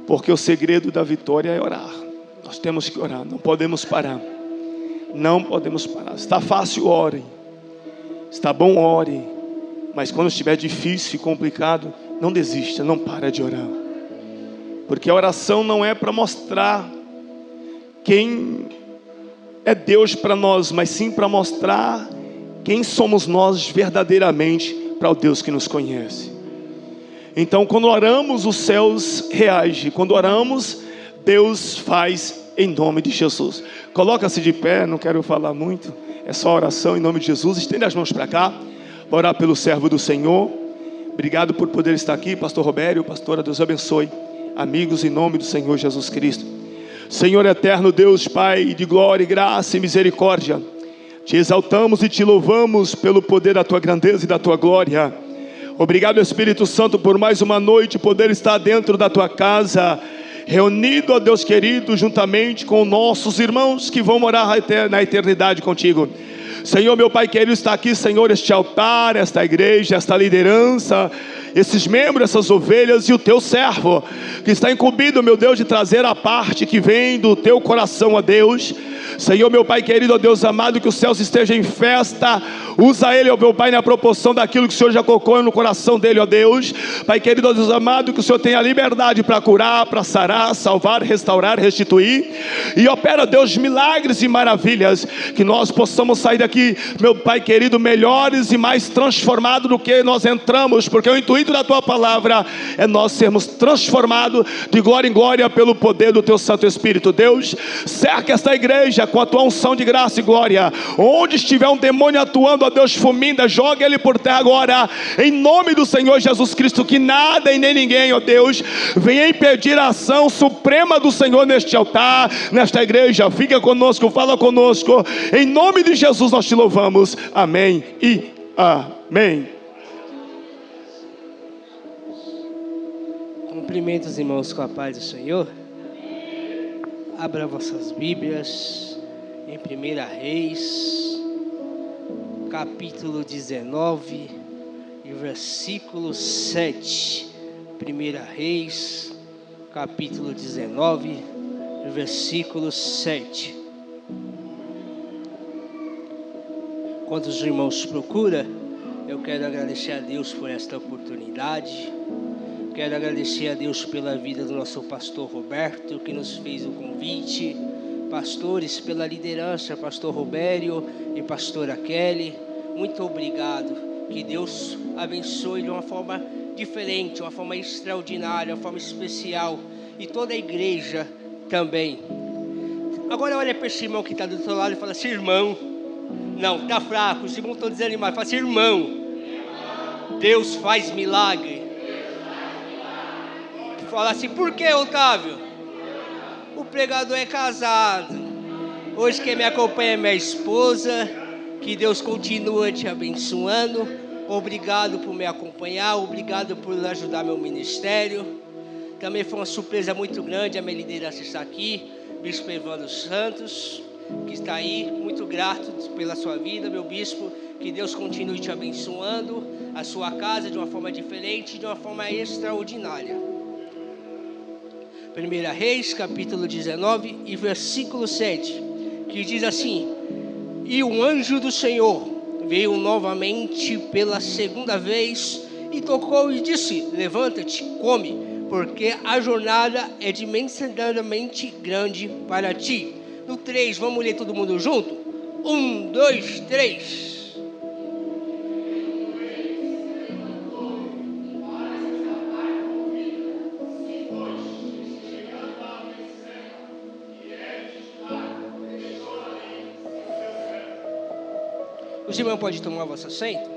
porque o segredo da vitória é orar. Nós temos que orar, não podemos parar. Não podemos parar. Está fácil, ore. Está bom, ore. Mas quando estiver difícil e complicado, não desista, não para de orar. Porque a oração não é para mostrar quem é Deus para nós, mas sim para mostrar quem somos nós verdadeiramente para o Deus que nos conhece. Então, quando oramos, os céus reagem. Quando oramos, Deus faz em nome de Jesus. Coloca-se de pé, não quero falar muito. É só oração em nome de Jesus. Estende as mãos para cá, para orar pelo servo do Senhor. Obrigado por poder estar aqui, pastor Robério, pastora, Deus abençoe. Amigos, em nome do Senhor Jesus Cristo. Senhor eterno Deus, Pai de glória, graça e misericórdia, te exaltamos e te louvamos pelo poder da tua grandeza e da tua glória. Obrigado, Espírito Santo, por mais uma noite poder estar dentro da tua casa, reunido, ó Deus querido, juntamente com nossos irmãos que vão morar na eternidade contigo. Senhor, meu Pai querido, está aqui, Senhor, este altar, esta igreja, esta liderança, esses membros, essas ovelhas e o teu servo, que está incumbido, meu Deus, de trazer a parte que vem do teu coração, ó Deus. Senhor, meu Pai querido, ó Deus amado, que os céus estejam em festa. Usa ele, ó meu Pai, na proporção daquilo que o Senhor já colocou no coração dele, ó Deus. Pai querido, ó Deus amado, que o Senhor tenha liberdade para curar, para sarar, salvar, restaurar, restituir. E opera, Deus, milagres e maravilhas. Que nós possamos sair daqui, meu Pai querido, melhores e mais transformados do que nós entramos. Porque o intuito da tua palavra é nós sermos transformados de glória em glória pelo poder do teu Santo Espírito. Deus, cerca esta igreja com a tua unção de graça e glória. Onde estiver um demônio atuando, ó Deus, fulmina, joga ele por terra agora, em nome do Senhor Jesus Cristo. Que nada e nem ninguém, ó Deus, venha impedir a ação suprema do Senhor neste altar, nesta igreja. Fica conosco, fala conosco, em nome de Jesus nós te louvamos, amém e amém. Cumprimento os irmãos com a paz do Senhor. Abra vossas Bíblias em 1 Reis, capítulo 19 e versículo 7. 1 Reis, capítulo 19 e versículo 7. Enquanto os irmãos procuram, eu quero agradecer a Deus por esta oportunidade. Quero agradecer a Deus pela vida do nosso pastor Roberto, que nos fez o convite. Pastores, pela liderança, pastor Robério e pastora Kelly. Muito obrigado. Que Deus abençoe de uma forma diferente, uma forma extraordinária, uma forma especial. E toda a igreja também. Agora olha para esse irmão que está do outro lado e fala assim: irmão. Não, está fraco, os irmãos estão desanimados. Fala assim: irmão. Deus faz milagre. Fala assim: por que, Otávio? O pregador é casado. Hoje quem me acompanha é minha esposa. Que Deus continue te abençoando. Obrigado por me acompanhar. Obrigado por ajudar meu ministério. Também foi uma surpresa muito grande. A minha liderança está aqui, Bispo Evandro Santos, que está aí. Muito grato pela sua vida, meu bispo. Que Deus continue te abençoando, a sua casa de uma forma diferente, de uma forma extraordinária. 1 Reis, capítulo 19 e versículo 7, que diz assim: e o anjo do Senhor veio novamente pela segunda vez e tocou e disse: levanta-te, come, porque a jornada é imensamente grande para ti. No 3, vamos ler todo mundo junto? 1, 2, 3. Os irmãos podem tomar vosso assento?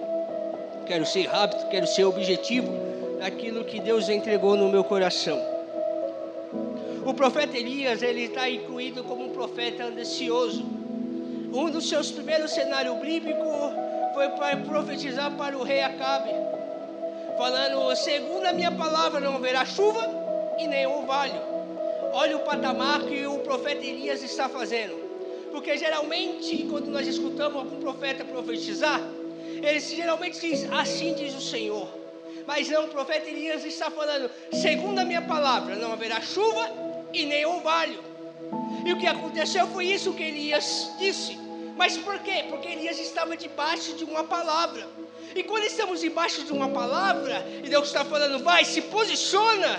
Quero ser rápido, quero ser objetivo naquilo que Deus entregou no meu coração. O profeta Elias, ele está incluído como um profeta ambicioso. Um dos seus primeiros cenários bíblicos foi para profetizar para o rei Acabe, falando: segundo a minha palavra não haverá chuva e nem orvalho. Olha o patamar que o profeta Elias está fazendo. Porque geralmente, quando nós escutamos algum profeta profetizar, ele geralmente diz: assim diz o Senhor. Mas não, o profeta Elias está falando, segundo a minha palavra, não haverá chuva e nem orvalho. E o que aconteceu foi isso que Elias disse. Mas por quê? Porque Elias estava debaixo de uma palavra. E quando estamos debaixo de uma palavra, e Deus está falando, vai, se posiciona.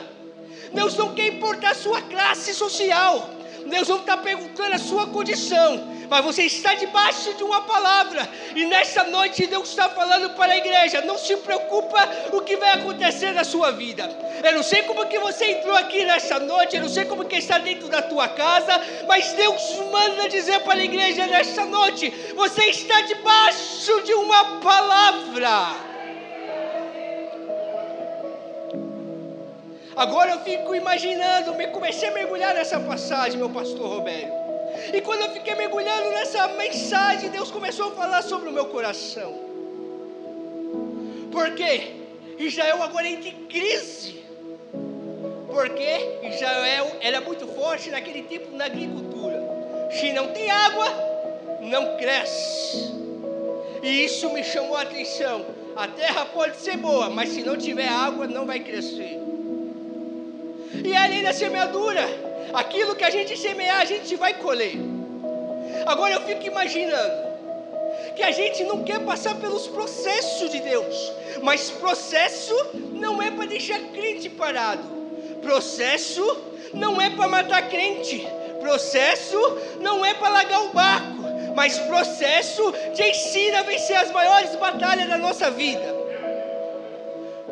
Deus não quer importar a sua classe social. Deus não está perguntando a sua condição. Mas você está debaixo de uma palavra. E nessa noite Deus está falando para a igreja, não se preocupa o que vai acontecer na sua vida. Eu não sei como que você entrou aqui nessa noite, eu não sei como que está dentro da tua casa, mas Deus manda dizer para a igreja nessa noite, você está debaixo de uma palavra. Agora eu fico imaginando, comecei a mergulhar nessa passagem, meu pastor Roberto. E quando eu fiquei mergulhando nessa mensagem, Deus começou a falar sobre o meu coração. Por quê? Israel agora entra em crise. Porque Israel era muito forte naquele tempo na agricultura. Se não tem água, não cresce. E isso me chamou a atenção. A terra pode ser boa, mas se não tiver água, não vai crescer. E além da semeadura, aquilo que a gente semear, a gente vai colher. Agora eu fico imaginando que a gente não quer passar pelos processos de Deus, mas processo não é para deixar crente parado, processo não é para matar crente, processo não é para largar o barco, mas processo te ensina a vencer as maiores batalhas da nossa vida.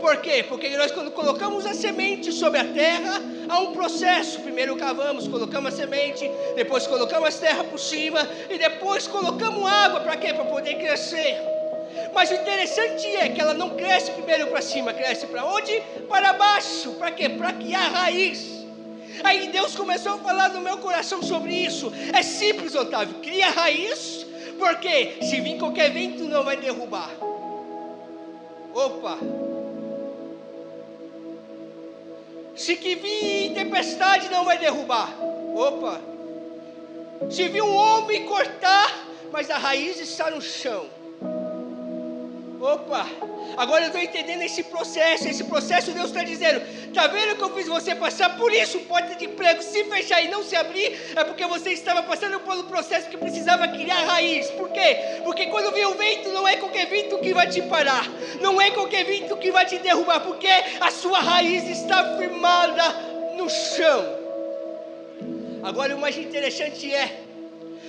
Por quê? Porque nós, quando colocamos a semente sobre a terra, há um processo. Primeiro cavamos, colocamos a semente, depois colocamos a terra por cima e depois colocamos água. Para quê? Para poder crescer. Mas o interessante é que ela não cresce primeiro para cima, cresce para onde? Para baixo. Para quê? Para criar raiz. Aí Deus começou a falar no meu coração sobre isso. É simples, Otávio, cria raiz, porque se vir qualquer vento não vai derrubar. Opa! Se que vir tempestade não vai derrubar. Opa! Se vir um homem cortar, mas a raiz está no chão. Opa! Agora eu estou entendendo esse processo Deus está dizendo, está vendo que eu fiz você passar por isso? Porta de emprego, se fechar e não se abrir, é porque você estava passando por um processo que precisava criar raiz. Por quê? Porque quando vem o vento, não é qualquer vento que vai te parar, não é qualquer vento que vai te derrubar, porque a sua raiz está firmada no chão. Agora o mais interessante é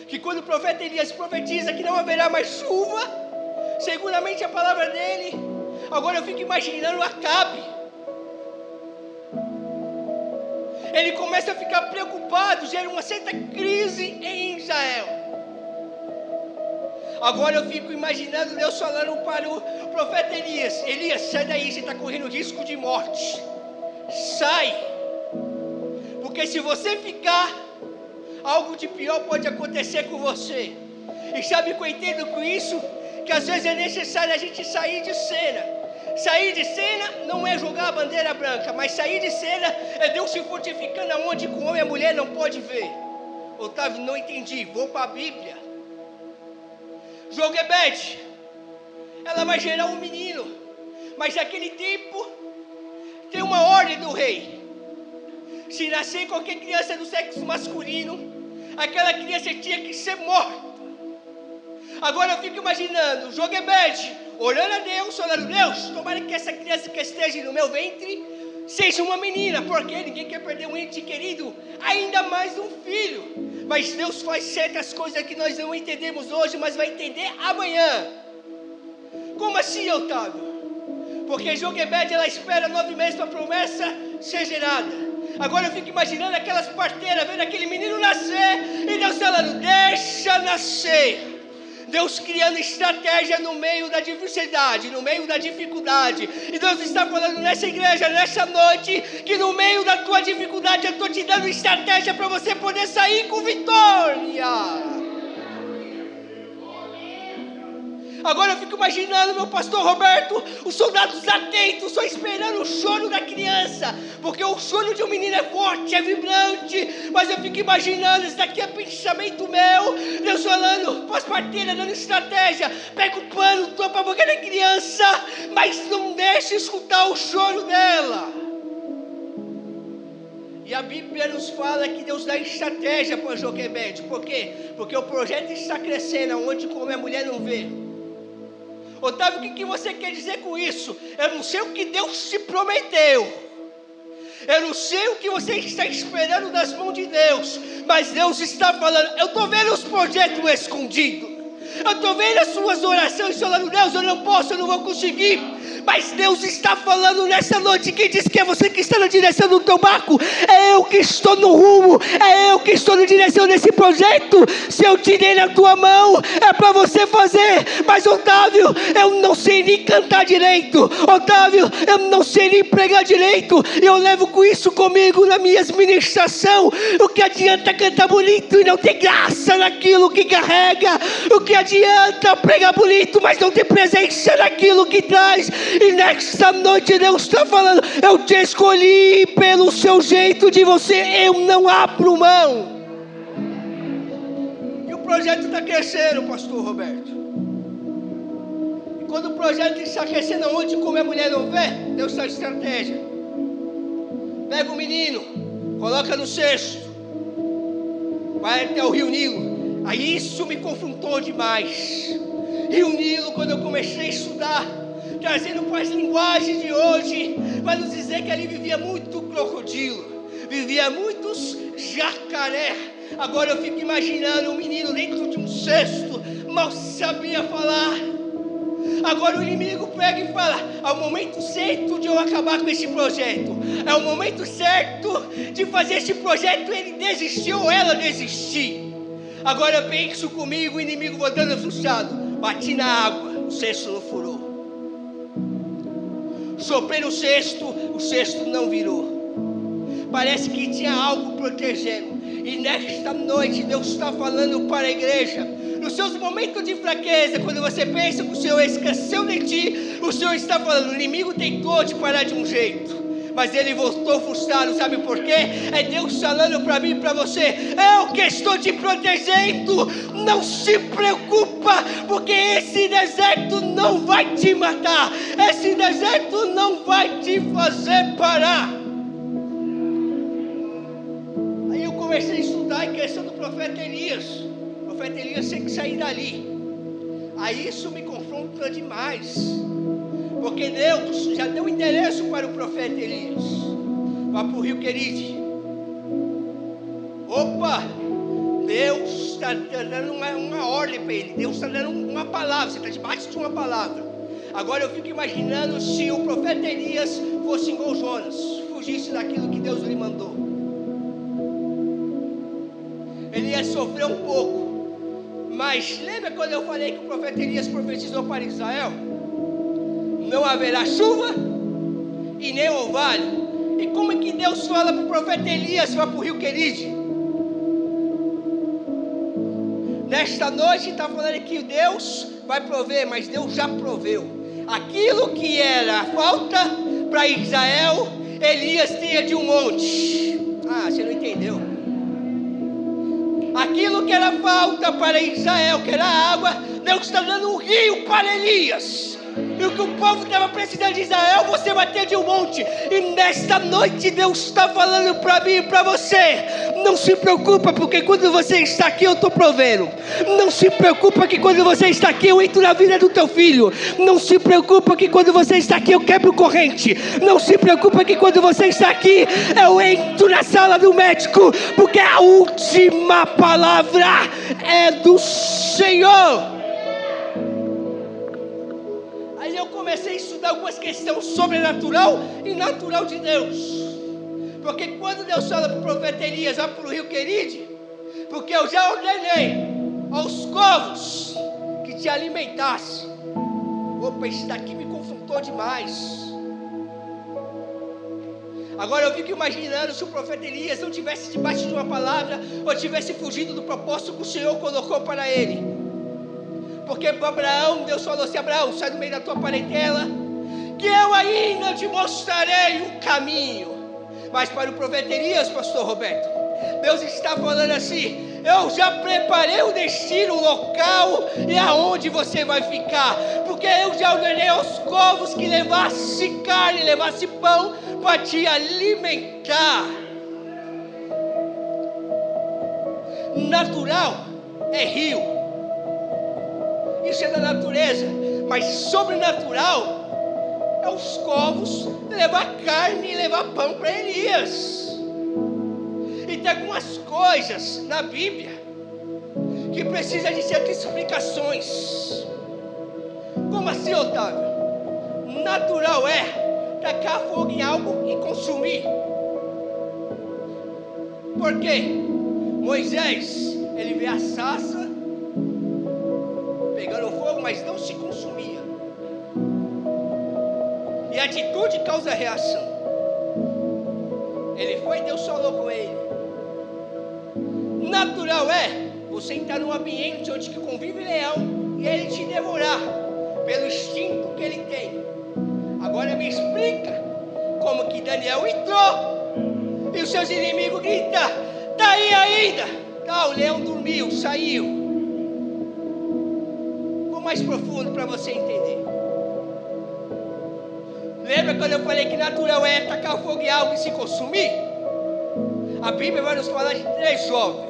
que quando o profeta Elias profetiza que não haverá mais chuva, seguramente a palavra dele, agora eu fico imaginando Acabe. Ele começa a ficar preocupado, gera uma certa crise em Israel. Agora eu fico imaginando Deus falando para o profeta Elias, Elias, sai daí, você está correndo risco de morte. Sai, porque se você ficar, algo de pior pode acontecer com você. E sabe o que eu entendo com isso? Que às vezes é necessário a gente sair de cena. Sair de cena não é jogar a bandeira branca, mas sair de cena é Deus se fortificando aonde o homem e a mulher não pode ver. Otávio, não entendi, vou para a Bíblia. Joquebede, ela vai gerar um menino, mas naquele tempo tem uma ordem do rei. Se nascer qualquer criança do sexo masculino, aquela criança tinha que ser morta. Agora eu fico imaginando Joquebede orando a Deus, falando, Deus, tomara que essa criança que esteja no meu ventre seja uma menina, porque ninguém quer perder um ente querido, ainda mais um filho. Mas Deus faz certas coisas que nós não entendemos hoje, mas vai entender amanhã. Como assim, Otávio? Porque Joquebede, ela espera 9 meses para a promessa ser gerada. Agora eu fico imaginando aquelas parteiras vendo aquele menino nascer e Deus falando, deixa nascer. Deus criando estratégia no meio da adversidade, no meio da dificuldade. E Deus está falando nessa igreja, nessa noite, que no meio da tua dificuldade eu estou te dando estratégia para você poder sair com vitória. Agora eu fico imaginando meu pastor Roberto, os soldados atentos, só esperando o choro da criança, porque o choro de um menino é forte, é vibrante, mas eu fico imaginando, isso daqui é pensamento meu, Deus falando, pós-parteira, dando estratégia, pega o pano, tampa a boca da criança, mas não deixa escutar o choro dela. E a Bíblia nos fala que Deus dá estratégia para Joquebede. Por quê? Porque o projeto está crescendo, onde como a mulher não vê. Otávio, o que você quer dizer com isso? Eu não sei o que Deus te prometeu. Eu não sei o que você está esperando das mãos de Deus. Mas Deus está falando, eu estou vendo os projetos escondidos. Eu estou vendo as suas orações falando, Deus, eu não posso, eu não vou conseguir. Mas Deus está falando nessa noite. Quem disse que é você que está na direção do teu barco? É eu que estou no rumo. É eu que estou na direção desse projeto. Se eu tirei na tua mão, é para você fazer. Mas Otávio, eu não sei nem cantar direito. Otávio, eu não sei nem pregar direito. Eu levo com isso comigo na minha administração. O que adianta cantar bonito e não ter graça naquilo que carrega? O que adianta pregar bonito, mas não ter presença naquilo que traz? E nesta noite Deus está falando, eu te escolhi pelo seu jeito de você, eu não abro mão. E o projeto está crescendo, pastor Roberto. E quando o projeto está crescendo, onde como a mulher não vê, Deus está de estratégia. Pega o menino, coloca no cesto, vai até o Rio Nilo. Aí isso me confrontou demais. Rio Nilo, quando eu comecei a estudar, trazendo para as linguagens de hoje, vai nos dizer que ali vivia muito crocodilo, vivia muitos jacaré. Agora eu fico imaginando um menino dentro de um cesto, mal sabia falar. Agora o inimigo pega e fala, é o momento certo de eu acabar com esse projeto, é o momento certo de fazer esse projeto ele desistir ou ela desistir. Agora penso comigo, o inimigo voltando assustado, bati na água, o cesto não furou. Soprei no cesto, o cesto não virou. Parece que tinha algo protegendo. E nesta noite Deus está falando para a igreja. Nos seus momentos de fraqueza, quando você pensa que o Senhor esqueceu de ti, o Senhor está falando, o inimigo tentou te parar de um jeito, mas ele voltou frustrado, sabe por quê? É Deus falando para mim e para você, eu que estou te protegendo, não se preocupa, porque esse deserto não vai te matar, esse deserto não vai te fazer parar. Aí eu comecei a estudar a questão do profeta Elias. O profeta Elias tem que sair dali. Aí isso me confronta demais, porque Deus já deu endereço para o profeta Elias. Vá para o Rio Queride. Opa! Deus está dando uma ordem para ele. Deus está dando uma palavra. Você está debaixo de uma palavra. Agora eu fico imaginando se o profeta Elias fosse igual Jonas, fugisse daquilo que Deus lhe mandou. Ele ia sofrer um pouco. Mas lembra quando eu falei que o profeta Elias profetizou para Israel? Não haverá chuva e nem orvalho. E como é que Deus fala para o profeta Elias, vai para o Rio Queride? Nesta noite está falando que Deus vai prover, mas Deus já proveu. Aquilo que era falta para Israel, Elias tinha de um monte. Ah, você não entendeu. Aquilo que era falta para Israel, que era água, Deus está dando um rio para Elias. E o que o povo estava precisando de Israel, você vai ter de um monte. E nesta noite Deus está falando para mim e para você, não se preocupa, porque quando você está aqui eu estou provendo. Não se preocupa que quando você está aqui eu entro na vida do teu filho. Não se preocupa que quando você está aqui eu quebro corrente. Não se preocupa que quando você está aqui eu entro na sala do médico, porque a última palavra é do Senhor. Aí eu comecei a estudar algumas questões sobrenatural e natural de Deus. Porque quando Deus fala para o profeta Elias, vai para o Rio Queride, porque eu já ordenei aos corvos que te alimentasse. Opa, isso daqui me confrontou demais. Agora eu fico imaginando se o profeta Elias não tivesse debaixo de uma palavra, ou tivesse fugido do propósito que o Senhor colocou para ele. Porque para Abraão, Deus falou assim: Abraão, sai do meio da tua parentela, que eu ainda te mostrarei o caminho. Mas para o profeta Elias, pastor Roberto, Deus está falando assim: eu já preparei o destino, o local e aonde você vai ficar, porque eu já ordenei aos corvos que levasse carne, levasse pão para te alimentar. Natural é rio, isso é da natureza, mas sobrenatural é os corvos levar carne e levar pão para Elias. E tem algumas coisas na Bíblia que precisa de certas explicações. Como assim, Otávio? Natural é tacar fogo em algo e consumir. Por quê? Moisés, ele vê a sarça pegando fogo, mas não se consumia. E a atitude causa reação. Ele foi e Deus falou com ele. Natural é você entrar num ambiente onde convive leão e ele te devorar pelo instinto que ele tem. Agora me explica como que Daniel entrou e os seus inimigos gritam: tá aí ainda? Tá, o leão dormiu, saiu. Vou mais profundo para você entender. Lembra quando eu falei que natural é tacar fogo em algo e se consumir? A Bíblia vai nos falar de 3 jovens.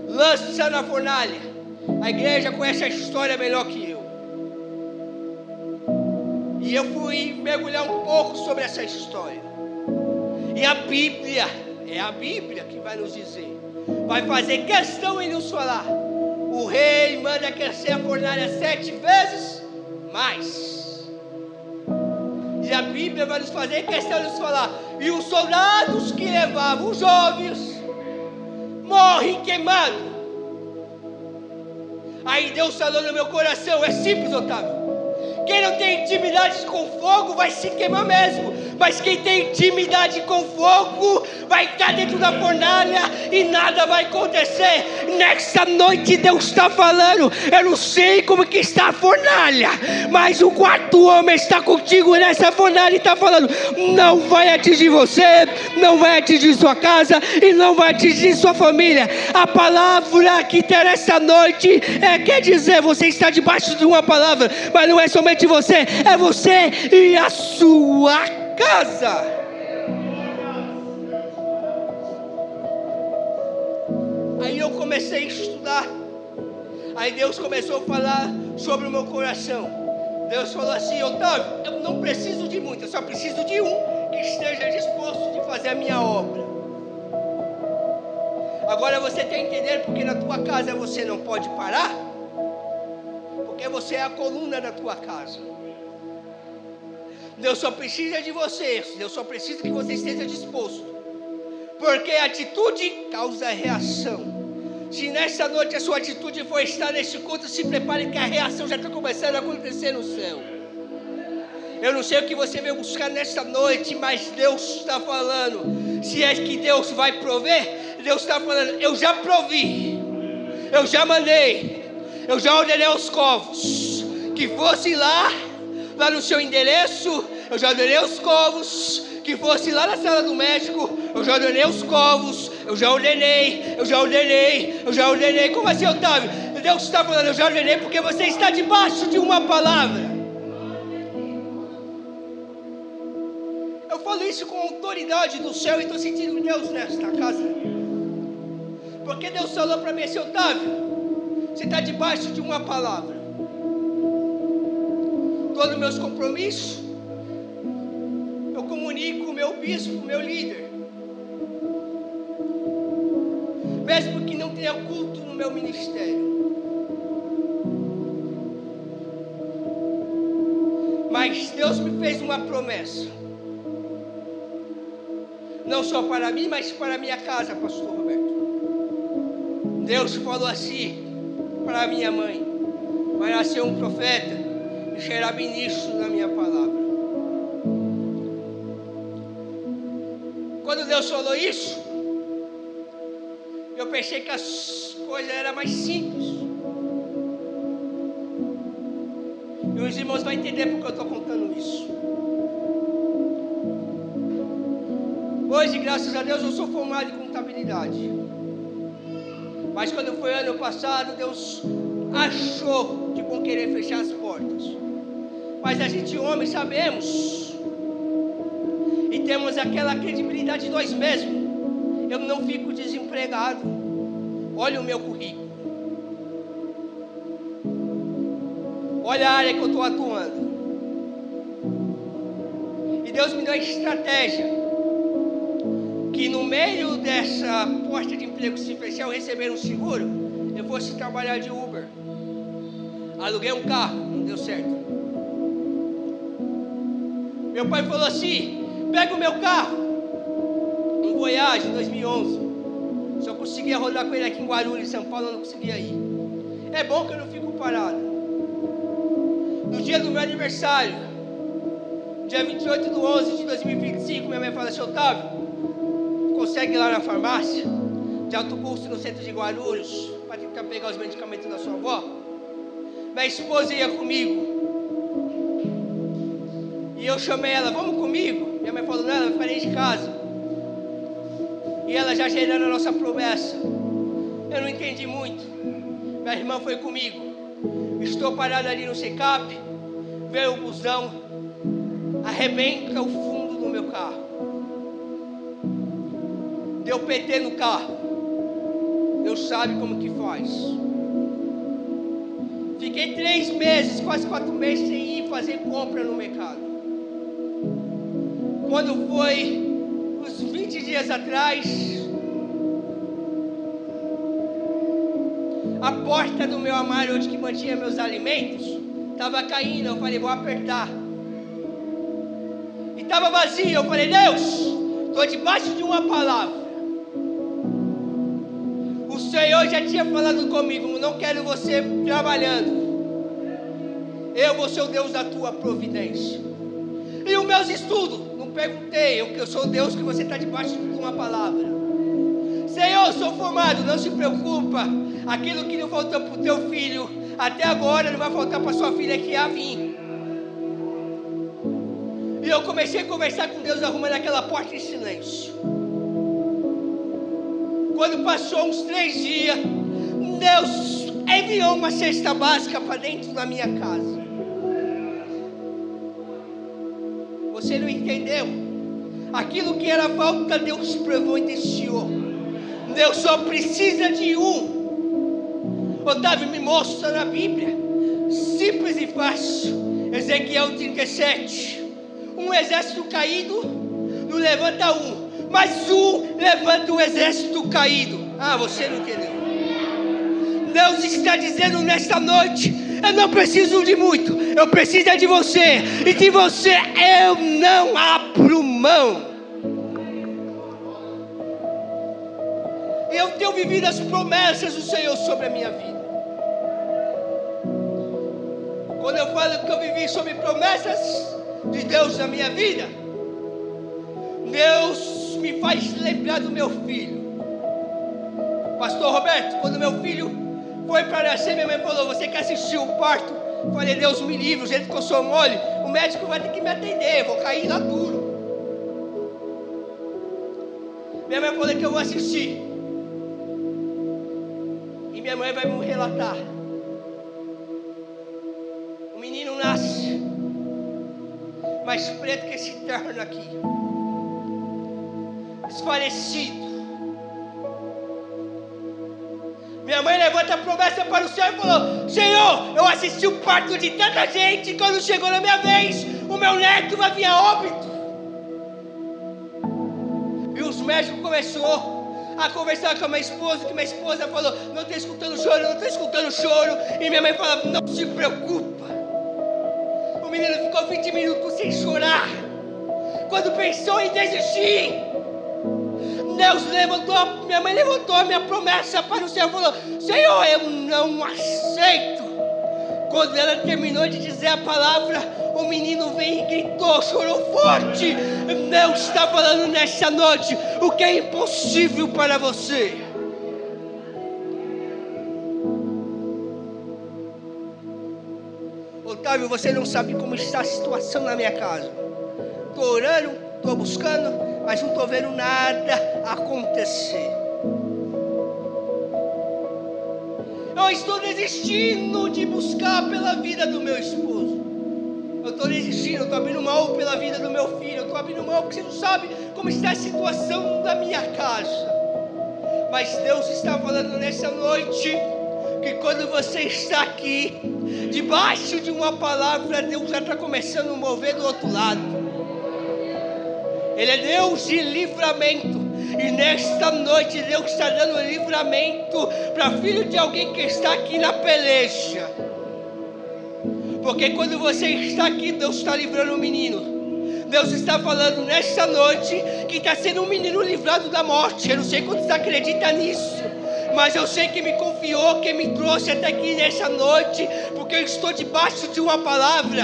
Lança na fornalha. A igreja conhece a história melhor que eu. E eu fui mergulhar um pouco sobre essa história. E a Bíblia, é a Bíblia que vai nos dizer, vai fazer questão em nos falar: o rei manda aquecer a fornalha 7 vezes mais. E a Bíblia vai nos fazer questão de nos falar: e os soldados que levavam os jovens morrem queimados. Aí Deus falou no meu coração: é simples, Otávio. Quem não tem intimidade com fogo vai se queimar mesmo. Mas quem tem intimidade com fogo vai estar dentro da fornalha e nada vai acontecer. Nessa noite Deus está falando: eu não sei como que está a fornalha, mas o quarto homem está contigo nessa fornalha e está falando: não vai atingir você, não vai atingir sua casa e não vai atingir sua família. A palavra que tem essa noite quer dizer, você está debaixo de uma palavra, mas não é somente você, é você e a sua casa. Aí eu comecei a estudar. Aí Deus começou a falar sobre o meu coração. Deus falou assim: Otávio, eu não preciso de muito, eu só preciso de um que esteja disposto de fazer a minha obra. Agora você tem que entender porque na tua casa você não pode parar, porque você é a coluna da tua casa. Deus só precisa de você, Deus só precisa que você esteja disposto, porque a atitude causa reação. Se nessa noite a sua atitude for estar neste culto, se prepare que a reação já está começando a acontecer no céu. Eu não sei o que você veio buscar nesta noite, mas Deus está falando. Se é que Deus vai prover, Deus está falando: eu já provi, eu já mandei, eu já ordenei aos corvos que fosse lá no seu endereço. Eu já ordenei os corvos que fosse lá na sala do médico. Eu já ordenei os corvos. Eu já ordenei. Como assim, Otávio? Deus está falando: eu já ordenei porque você está debaixo de uma palavra. Eu falo isso com autoridade do céu e estou sentindo Deus nesta casa, porque Deus falou para mim assim: Otávio, você está debaixo de uma palavra. Todos os meus compromissos eu comunico com o meu bispo, o meu líder, mesmo que não tenha culto no meu ministério. Mas Deus me fez uma promessa, não só para mim, mas para a minha casa, pastor Roberto. Deus falou assim para minha mãe: vai nascer um profeta e será ministro na minha palavra. Quando Deus falou isso, Eu pensei que as coisas eram mais simples. E os irmãos vão entender porque eu estou contando isso. Hoje, graças a Deus, eu sou formado em contabilidade. Mas quando foi ano passado, Deus achou de bom querer fechar as portas. Mas a gente, homem, sabemos. E temos aquela credibilidade de nós mesmos. Eu não fico desempregado. Olha o meu currículo. Olha a área que eu estou atuando. E Deus me deu a estratégia. Que no meio dessa porta de emprego, se fechar, eu receber um seguro, eu fosse trabalhar de Uber. Aluguei um carro, não deu certo. Meu pai falou assim: pega o meu carro. Um Voyage 2011. Só conseguia rodar com ele aqui em Guarulhos, em São Paulo, eu não conseguia ir. É bom que eu não fico parado. No dia do meu aniversário, dia 28/11 de 2025, minha mãe fala assim: Otávio, consegue ir lá na farmácia de alto custo no centro de Guarulhos para tentar pegar os medicamentos da sua avó? Minha esposa ia comigo. E eu chamei ela: vamos comigo? Minha mãe falou: não, ela vai ficar dentro de casa. E ela já gerando a nossa promessa. Eu não entendi muito. Minha irmã foi comigo. Estou parado ali no Secap. Veio o busão. Arrebenta o fundo do meu carro. Deu PT no carro. Deus sabe como que faz. Fiquei 3 meses, quase 4 meses sem ir fazer compra no mercado. Quando foi uns 20 dias atrás, a porta do meu armário onde que mantinha meus alimentos estava caindo. Eu falei: vou apertar. E estava vazio. Eu falei: Deus, estou debaixo de uma palavra. O Senhor já tinha falado comigo: não quero você trabalhando. Eu vou ser o Deus da tua providência. E os meus estudos, não perguntei, eu sou o Deus que você está debaixo de uma palavra. Senhor, sou formado, não se preocupa. Aquilo que não faltou para o teu filho até agora, não vai faltar para sua filha que há vir. E eu comecei a conversar com Deus, arrumando aquela porta em silêncio. Quando passou uns 3 dias, Deus enviou uma cesta básica para dentro da minha casa. Você não entendeu? Aquilo que era falta, Deus providenciou. Deus só precisa de um. Otávio, me mostra na Bíblia. Simples e fácil. Ezequiel 37. Um exército caído não levanta um, mas um levanta o exército caído. Ah, você não entendeu. Deus está dizendo nesta noite: eu não preciso de muito, eu preciso de você. E de você eu não abro mão. Eu tenho vivido as promessas do Senhor sobre a minha vida. Quando eu falo que eu vivi sobre promessas de Deus na minha vida, Deus me faz lembrar do meu filho. Pastor Roberto, quando meu filho foi para nascer, minha mãe falou: você quer assistir o parto? Eu falei: Deus me livre, o jeito que eu sou mole, o médico vai ter que me atender, eu vou cair lá duro. Minha mãe falou que eu vou assistir. E minha mãe vai me relatar. O menino nasce mais preto que esse terno aqui, desfalecido. Minha mãe levanta a promessa para o Senhor e falou: Senhor, eu assisti o parto de tanta gente, quando chegou na minha vez, o meu neto vai vir a óbito. E os médicos começaram a conversar com a minha esposa, que minha esposa falou: não estou escutando choro, não estou escutando choro. E minha mãe falava: não se preocupa. O menino ficou 20 minutos sem chorar. Quando pensou em desistir, Deus levantou, minha mãe levantou a minha promessa para o Senhor e falou: Senhor, eu não aceito. Quando ela terminou de dizer a palavra, o menino veio e gritou, chorou forte. Deus está falando nesta noite: o que é impossível para você Otávio, você não sabe como está a situação na minha casa. Estou orando, estou buscando, mas não estou vendo nada acontecer. Eu estou desistindo de buscar pela vida do meu esposo. Eu estou desistindo, eu estou abrindo mão pela vida do meu filho. Eu estou abrindo mão porque você não sabe como está a situação da minha casa. Mas Deus está falando nessa noite que quando você está aqui, debaixo de uma palavra, Deus já está começando a mover do outro lado. Ele é Deus de livramento. E nesta noite Deus está dando livramento para filho de alguém que está aqui na peleja. Porque quando você está aqui, Deus está livrando um menino. Deus está falando nesta noite que está sendo um menino livrado da morte. Eu não sei quantos acreditam nisso, mas eu sei que me confiou, que me trouxe até aqui nesta noite, porque eu estou debaixo de uma palavra.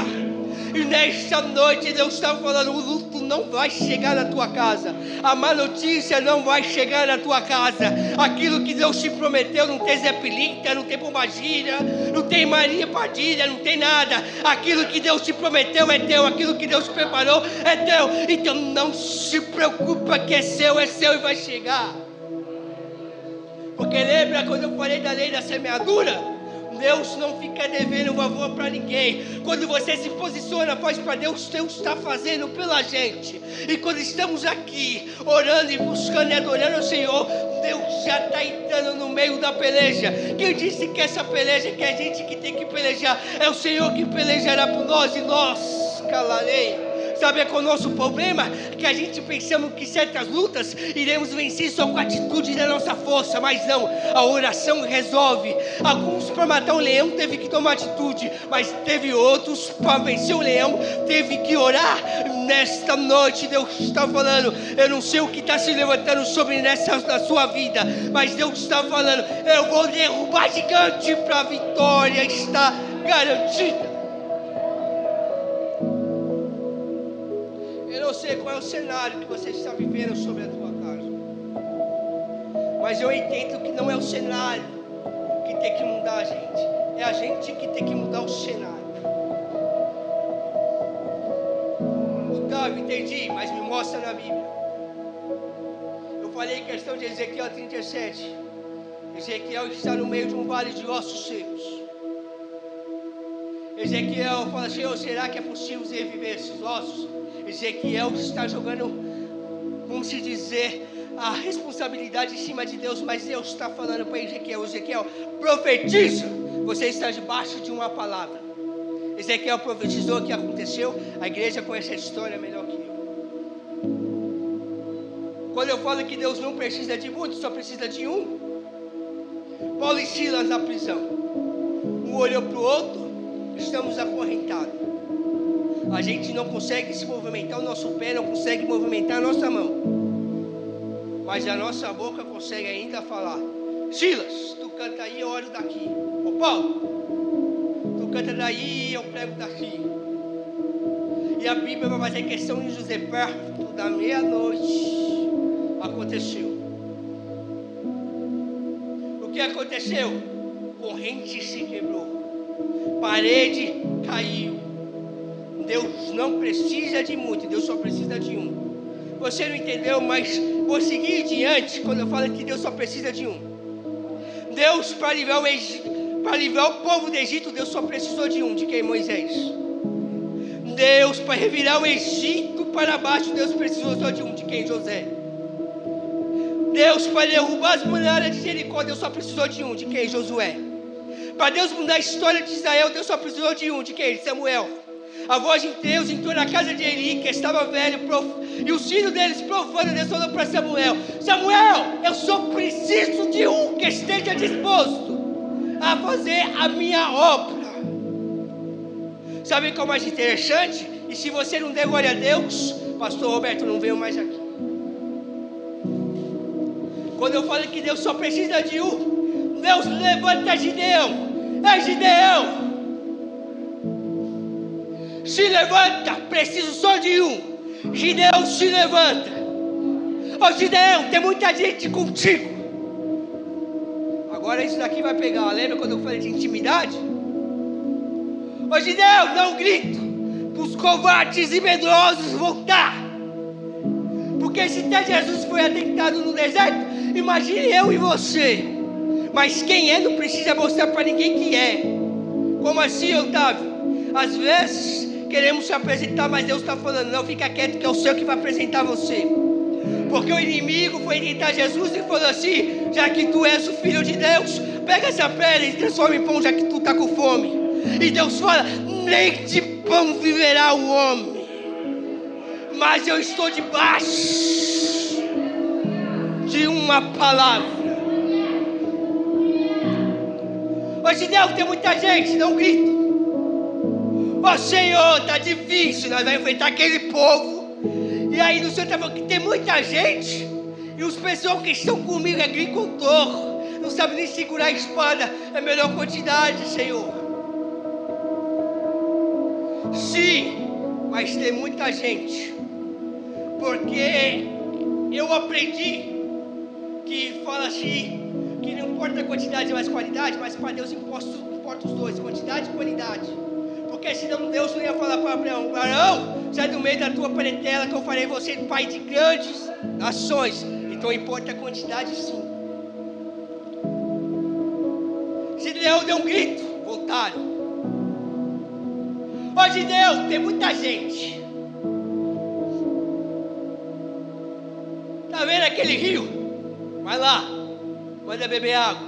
E nesta noite Deus está falando: o luto não vai chegar na tua casa, a má notícia não vai chegar na tua casa. Aquilo que Deus te prometeu, não tem Zé Pilinta, não tem Pombagira, não tem Maria Padilha, não tem nada. Aquilo que Deus te prometeu é teu, aquilo que Deus preparou é teu. Então não se preocupa, que é seu e vai chegar. Porque lembra quando eu falei da lei da semeadura? Deus não fica devendo favor para ninguém. Quando você se posiciona, faz para Deus, Deus está fazendo pela gente. E quando estamos aqui orando e buscando e adorando o Senhor, Deus já está entrando no meio da peleja. Quem disse que essa peleja, que é a gente que tem que pelejar, é o Senhor que pelejará por nós e nós calarei. Sabe qual é o nosso problema? Que a gente pensamos que certas lutas iremos vencer só com a atitude da nossa força, mas não, a oração resolve. Alguns para matar o leão teve que tomar atitude, mas teve outros para vencer o leão, teve que orar. Nesta noite Deus está falando, eu não sei o que está se levantando sobre na sua vida, mas Deus está falando, eu vou derrubar gigante para a vitória estar garantida. Eu não sei qual é o cenário que você está vivendo sobre a tua casa, mas eu entendo que não é o cenário que tem que mudar a gente, é a gente que tem que mudar o cenário. Otávio, entendi, mas me mostra na Bíblia. Eu falei em questão de Ezequiel 37. Ezequiel está no meio de um vale de ossos secos. Ezequiel fala: Senhor, será que é possível reviver esses ossos? Ezequiel está jogando, vamos se dizer, a responsabilidade em cima de Deus, mas Deus está falando para Ezequiel: Ezequiel, profetiza, você está debaixo de uma palavra. Ezequiel profetizou o que aconteceu. A igreja conhece a história melhor que eu. Quando eu falo que Deus não precisa de muitos, só precisa de um. Paulo e Silas na prisão, um olhou para o outro, estamos acorrentados. A gente não consegue se movimentar, o nosso pé não consegue movimentar a nossa mão, mas a nossa boca consegue ainda falar. Silas, tu canta aí, eu olho daqui. Ô Paulo, tu canta daí, eu prego daqui. E a Bíblia vai fazer questão de José, perto da meia-noite aconteceu. O que aconteceu? Corrente se quebrou, parede caiu. Deus não precisa de muito, Deus só precisa de um. Você não entendeu, mas vou seguir adiante quando eu falo que Deus só precisa de um. Deus, para livrar o povo do Egito, Deus só precisou de um, de quem? Moisés. Deus, para revirar o Egito para baixo, Deus precisou só de um, de quem? José. Deus, para derrubar as muralhas de Jericó, Deus só precisou de um, de quem? Josué. Para Deus mudar a história de Israel, Deus só precisou de um, de quem? Samuel. A voz de Deus entrou na casa de Eli, que estava velho, e os filhos deles profano, Deus falou para Samuel: Samuel, eu só preciso de um que esteja disposto a fazer a minha obra. Sabe o que é o mais interessante? E se você não der glória a Deus, pastor Roberto não veio mais aqui. Quando eu falo que Deus só precisa de um, Deus levanta Gideão. É Gideão, se levanta, preciso só de um. Gideão se levanta. Ô Gideão, tem muita gente contigo. Agora isso daqui vai pegar. Lembra quando eu falei de intimidade? Ô Gideão, dá um grito para os covardes e medrosos voltar. Porque se até Jesus foi atentado no deserto, imagine eu e você. Mas quem é não precisa mostrar para ninguém quem é. Como assim, Otávio? Às vezes queremos se apresentar, mas Deus está falando, não, fica quieto que é o Senhor que vai apresentar você. Porque o inimigo foi tentar Jesus e falou assim, já que tu és o Filho de Deus, pega essa pedra e transforma em pão, já que tu está com fome. E Deus fala, nem de pão viverá o homem, mas eu estou debaixo de uma palavra. Hoje deve ter muita gente, dá um grito. Ó Senhor, tá difícil, nós vamos enfrentar aquele povo. E aí no Senhor está falando que tem muita gente. E os pessoal que estão comigo é agricultor, não sabe nem segurar a espada. É a melhor quantidade, Senhor. Sim, mas tem muita gente. Porque eu aprendi que fala assim, que não importa a quantidade mais qualidade, mas para Deus importa os dois, quantidade e qualidade. Porque senão Deus não ia falar para Abraão, Abraão, sai do meio da tua parentela que eu farei você pai de grandes nações. Então importa a quantidade sim. Gideão deu um grito, voltaram. Ó Gideão, tem muita gente. Tá vendo aquele rio? Vai lá, manda beber água.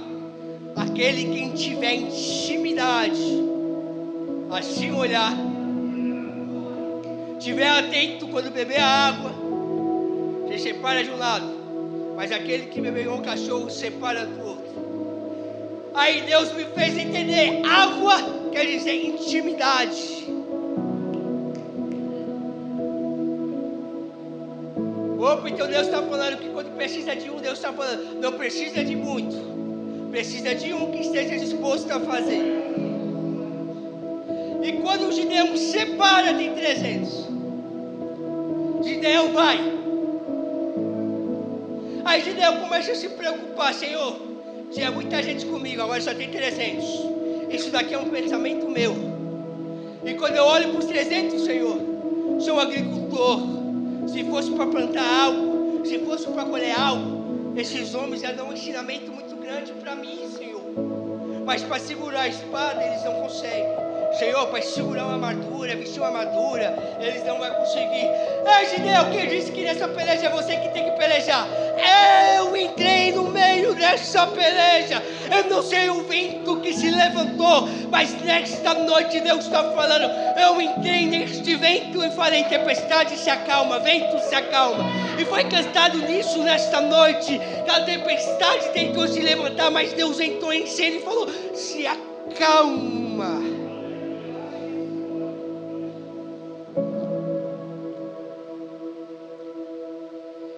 Aquele quem tiver intimidade, assim olhar, tiver atento quando beber a água, você separa de um lado, mas aquele que bebeu igual um cachorro separa do outro. Aí Deus me fez entender, água quer dizer intimidade. Opa, então Deus está falando que quando precisa de um, Deus está falando, não precisa de muito, precisa de um que esteja disposto a fazer. E quando o Gideão separa, tem 300. Gideão vai. Aí Gideão começa a se preocupar, Senhor, tinha muita gente comigo, agora só tem 300. Isso daqui é um pensamento meu. E quando eu olho para os 300, Senhor, sou um agricultor. Se fosse para plantar algo, se fosse para colher algo, esses homens já dão um ensinamento muito grande para mim, Senhor. Mas para segurar a espada, eles não conseguem. Senhor, para segurar uma armadura, vestir uma armadura, eles não vão conseguir. Ei, Gideão, quem disse que nessa peleja é você que tem que pelejar? Eu entrei no meio dessa peleja. Eu não sei o vento que se levantou, mas nesta noite Deus está falando. Eu entrei neste vento e falei, tempestade se acalma, vento se acalma. E foi cantado nisso nesta noite. A tempestade tentou se levantar, mas Deus entrou em cena e falou, se acalma.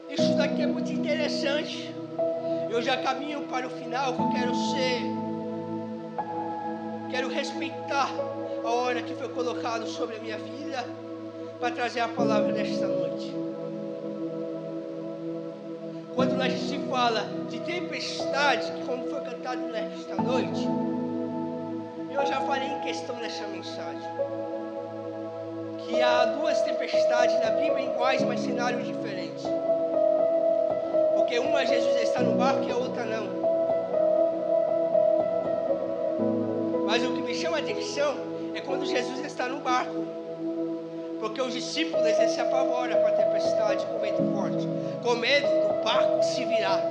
Isso daqui é muito interessante. Eu já caminho para o final, que eu quero respeitar a hora que foi colocado sobre a minha vida para trazer a palavra nesta noite. Quando a gente fala de tempestade, que como foi cantado nesta noite, eu já falei em questão dessa mensagem, que há duas tempestades na Bíblia iguais, mas cenários diferentes. Porque uma Jesus está no barco e a outra não. Mas o que me chama a atenção é quando Jesus está no barco. Porque os discípulos eles se apavoram com a tempestade, com o vento forte, com medo do barco se virar.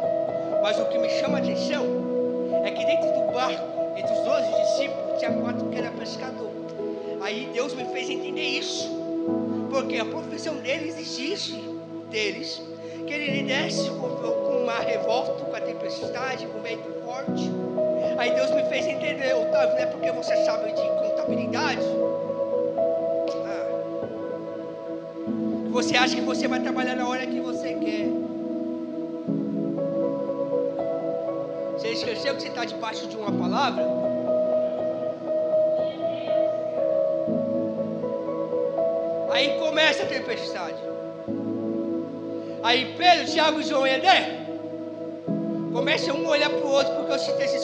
Mas o que me chama a atenção é que dentro do barco, entre os 12 discípulos, tinha 4 que eram pescador. Aí Deus me fez entender isso. Porque a profissão deles existe, deles, que ele desce com o mar revolto, com a tempestade, com o vento forte. Aí Deus me fez entender, Otávio, não é porque você sabe de contabilidade, você acha que você vai trabalhar na hora que você quer. Você esqueceu que você está debaixo de uma palavra? Aí começa a tempestade. Aí Pedro, Tiago, João e André começam um a olhar para o outro, porque eu citei esses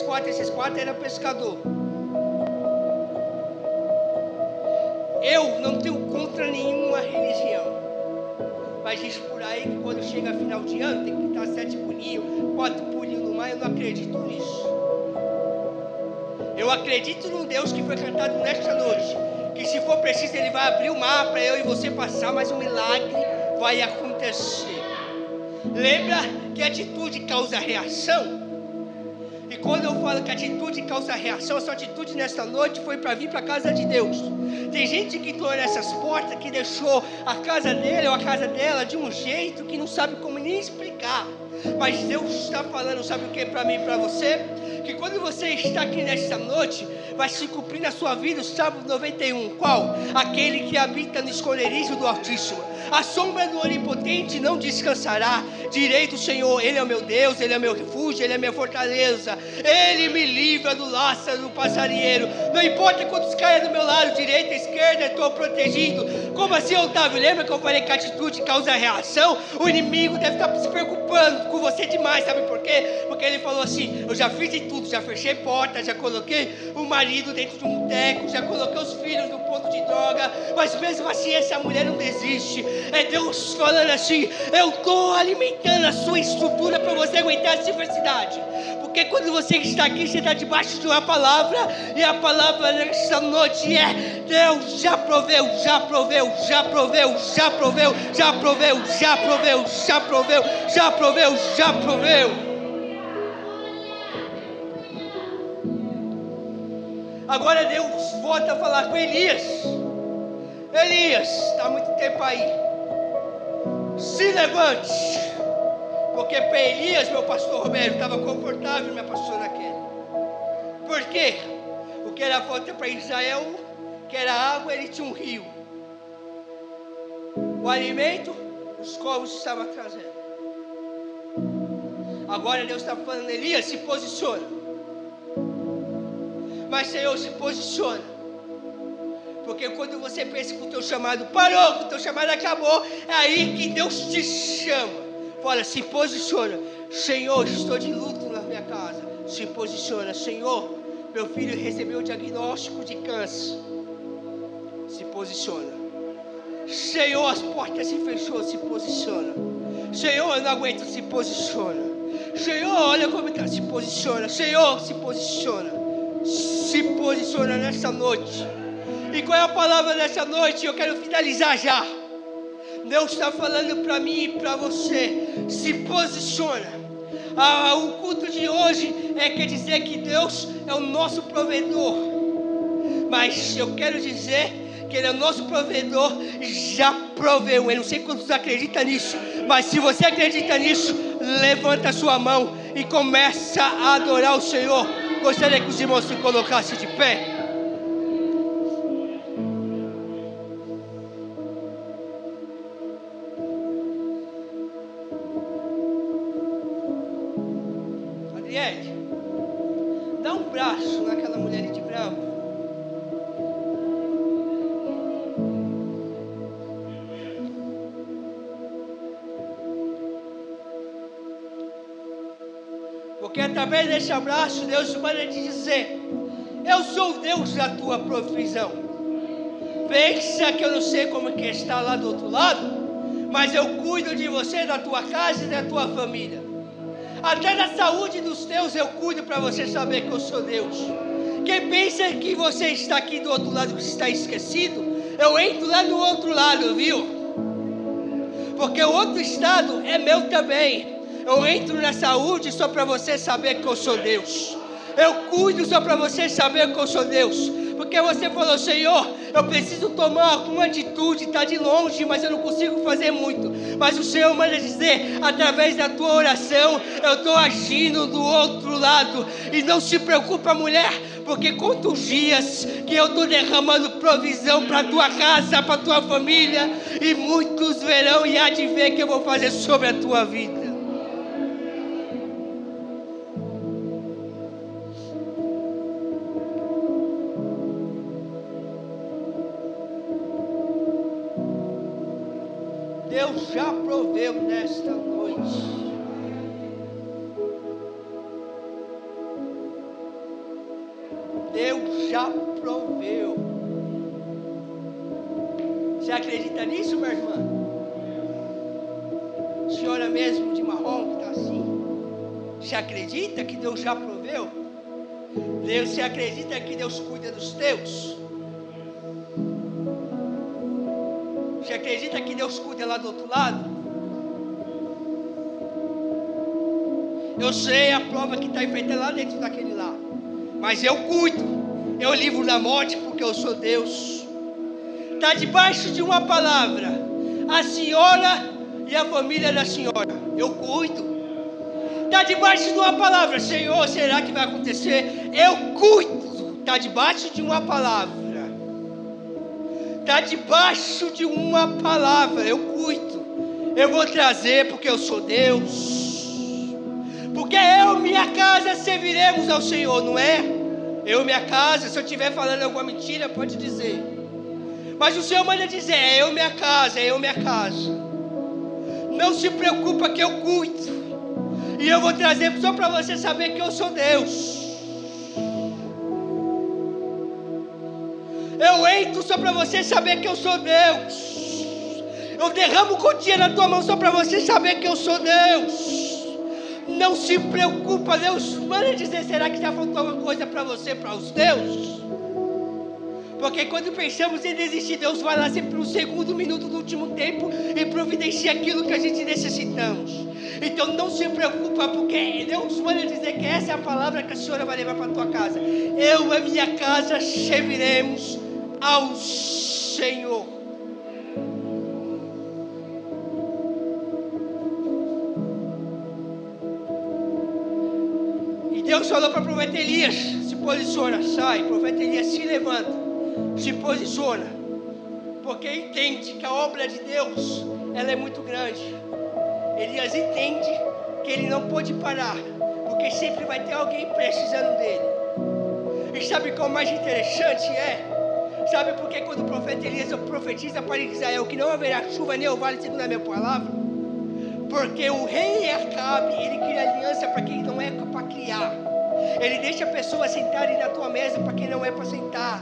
quatro eram pescador. Eu não tenho contra nenhuma religião, mas diz por aí que quando chega final de ano tem que dar 7 pulinhos, 4 pulinhos no mar. Eu não acredito nisso. Eu acredito num Deus que foi cantado nesta noite, que se for preciso Ele vai abrir o mar para eu e você passar, mas um milagre vai acontecer. Lembra que atitude causa reação? E quando eu falo que atitude causa reação, a sua atitude nesta noite foi para vir para a casa de Deus. Tem gente que entrou nessas portas, que deixou a casa dele ou a casa dela de um jeito que não sabe como nem explicar. Mas Deus está falando, sabe o que para mim e para você? Que quando você está aqui nesta noite, vai se cumprir na sua vida o Salmo 91. Qual? Aquele que habita no esconderijo do Altíssimo. A sombra do Onipotente não descansará. Direi do Senhor, Ele é o meu Deus, Ele é o meu refúgio, Ele é a minha fortaleza. Ele me livra do laço do passarinheiro. Não importa quantos caem do meu lado, direita, esquerda, estou protegido. Como assim, Otávio? Lembra que eu falei que a atitude causa reação? O inimigo deve estar se preocupando com você demais, sabe por quê? Porque ele falou assim: eu já fiz de tudo, já fechei porta, já coloquei o marido dentro de um boteco, já coloquei os filhos no ponto de droga, mas mesmo assim essa mulher não desiste. É Deus falando assim: eu estou alimentando a sua estrutura para você aguentar essa diversidade. Porque quando você está aqui, você está debaixo de uma palavra, e a palavra nessa noite é: Deus já proveu, já proveu, já proveu, já proveu, já proveu, já proveu, já proveu, já proveu, já proveu. Agora Deus volta a falar com Elias. Elias, está muito tempo aí, se levante. Porque para Elias, meu pastor Roberto, estava confortável, minha pastora Kelly. Por quê? O que era volta para Israel, que era água, ele tinha um rio. O alimento, os corvos estavam trazendo. Agora Deus está falando: Elias, se posiciona. Mas Senhor, se posiciona. Porque quando você pensa que o teu chamado parou, que o teu chamado acabou, é aí que Deus te chama. Fala, se posiciona. Senhor, estou de luto na minha casa. Se posiciona. Senhor, meu filho recebeu o diagnóstico de câncer. Se posiciona. Senhor, as portas se fechou. Se posiciona. Senhor, eu não aguento. Se posiciona. Senhor, olha como está. Se posiciona. Senhor, se posiciona. Se posiciona nessa noite. E qual é a palavra dessa noite? Eu quero finalizar já. Deus está falando para mim e para você: se posiciona. O culto de hoje quer dizer que Deus é o nosso provedor. Mas eu quero dizer que Ele é o nosso provedor, já proveu. Eu não sei quantos acreditam nisso, mas se você acredita nisso, levanta a sua mão e começa a adorar o Senhor. Gostaria que os irmãos se colocassem de pé. Adriele, dá um braço naquela mulher de branco. Porque através desse abraço, Deus manda te dizer: eu sou o Deus da tua provisão. Pensa que eu não sei como que está lá do outro lado, mas eu cuido de você, da tua casa e da tua família. Até da saúde dos teus eu cuido, para você saber que eu sou Deus. Quem pensa que você está aqui do outro lado, que está esquecido, eu entro lá no outro lado, viu? Porque o outro estado é meu também. Eu entro na saúde só para você saber que eu sou Deus. Eu cuido só para você saber que eu sou Deus. Porque você falou: Senhor, eu preciso tomar alguma atitude, está de longe, mas eu não consigo fazer muito. Mas o Senhor manda dizer: através da tua oração, eu estou agindo do outro lado. E não se preocupa, mulher, porque quantos dias que eu estou derramando provisão para a tua casa, para a tua família, e muitos verão e há de ver que eu vou fazer sobre a tua vida. Deus já proveu nesta noite. Deus já proveu. Você acredita nisso, minha irmã? Senhora mesmo de marrom que está assim. Você acredita que Deus já proveu? Você acredita que Deus cuida dos teus? Você acredita que Deus cuida lá do outro lado? Eu sei a prova que está feita lá dentro daquele lá. Mas eu cuido. Eu livro da morte porque eu sou Deus. Está debaixo de uma palavra. A senhora e a família da senhora. Eu cuido. Está debaixo de uma palavra. Senhor, será que vai acontecer? Eu cuido. Está debaixo de uma palavra. Está debaixo de uma palavra. Eu cuido. Eu vou trazer porque eu sou Deus. Porque eu e minha casa serviremos ao Senhor, não é? Eu e minha casa, se eu estiver falando alguma mentira, pode dizer. Mas o Senhor manda dizer, é eu e minha casa, é eu e minha casa. Não se preocupa que eu cuido. E eu vou trazer só para você saber que eu sou Deus. Eu entro só para você saber que eu sou Deus. Eu derramo gotinha na tua mão só para você saber que eu sou Deus. Não se preocupa, Deus manda dizer, será que já faltou alguma coisa para você, para os teus? Porque quando pensamos em desistir, Deus vai lá sempre no segundo minuto do último tempo e providencia aquilo que a gente necessitamos. Então não se preocupa, porque Deus manda dizer que essa é a palavra que a senhora vai levar para a tua casa. Eu e a minha casa serviremos ao Senhor. Deus falou para o profeta Elias, se posiciona, sai. O profeta Elias se levanta, se posiciona, porque entende que a obra de Deus, ela é muito grande. Elias entende que ele não pode parar, porque sempre vai ter alguém precisando dele. E sabe qual é o mais interessante é? Sabe por que quando o profeta Elias profetiza para Israel que não haverá chuva nem orvalho segundo a minha palavra? Porque o rei Acabe, ele cria aliança para quem não é para criar. Ele deixa pessoas sentarem na tua mesa para quem não é para sentar.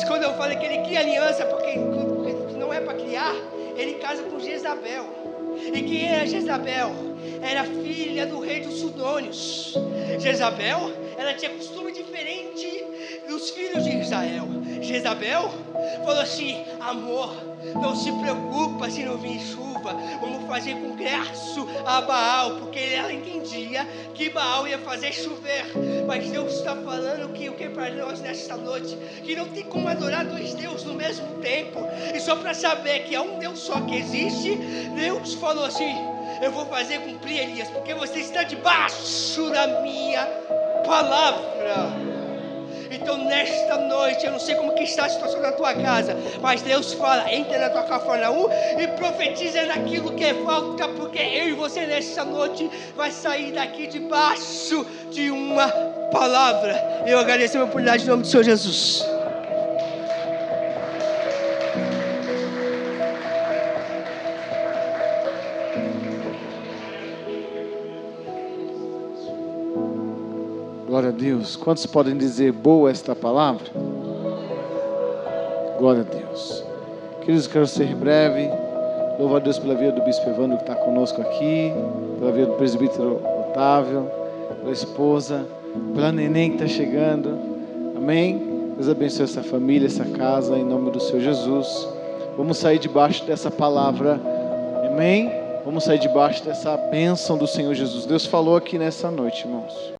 Quando eu falo que ele cria aliança para quem não é para criar, ele casa com Jezabel. E quem era Jezabel? Era filha do rei dos Sidônios. Jezabel, ela tinha costume diferente dos filhos de Israel. Jezabel falou assim, amor, não se preocupa se não vir chuva, vamos fazer congresso a Baal, porque ela entendia que Baal ia fazer chover. Mas Deus está falando que o que é para nós nesta noite, que não tem como adorar dois deuses no mesmo tempo. E só para saber que há um Deus só que existe, Deus falou assim, eu vou fazer cumprir, Elias, porque você está debaixo da minha palavra. Então nesta noite, eu não sei como que está a situação da tua casa, mas Deus fala, entra na tua Cafarnaum e profetiza naquilo que é falta, porque eu e você nesta noite vai sair daqui debaixo de uma palavra. Eu agradeço a minha oportunidade em nome do Senhor Jesus. Glória a Deus. Quantos podem dizer boa esta palavra? Glória a Deus. Queridos, quero ser breve. Louvo a Deus pela vida do Bispo Evandro que está conosco aqui, pela vida do presbítero Otávio, pela esposa, pela neném que está chegando. Amém? Deus abençoe essa família, essa casa, em nome do Senhor Jesus. Vamos sair debaixo dessa palavra. Amém? Vamos sair debaixo dessa bênção do Senhor Jesus. Deus falou aqui nessa noite, irmãos.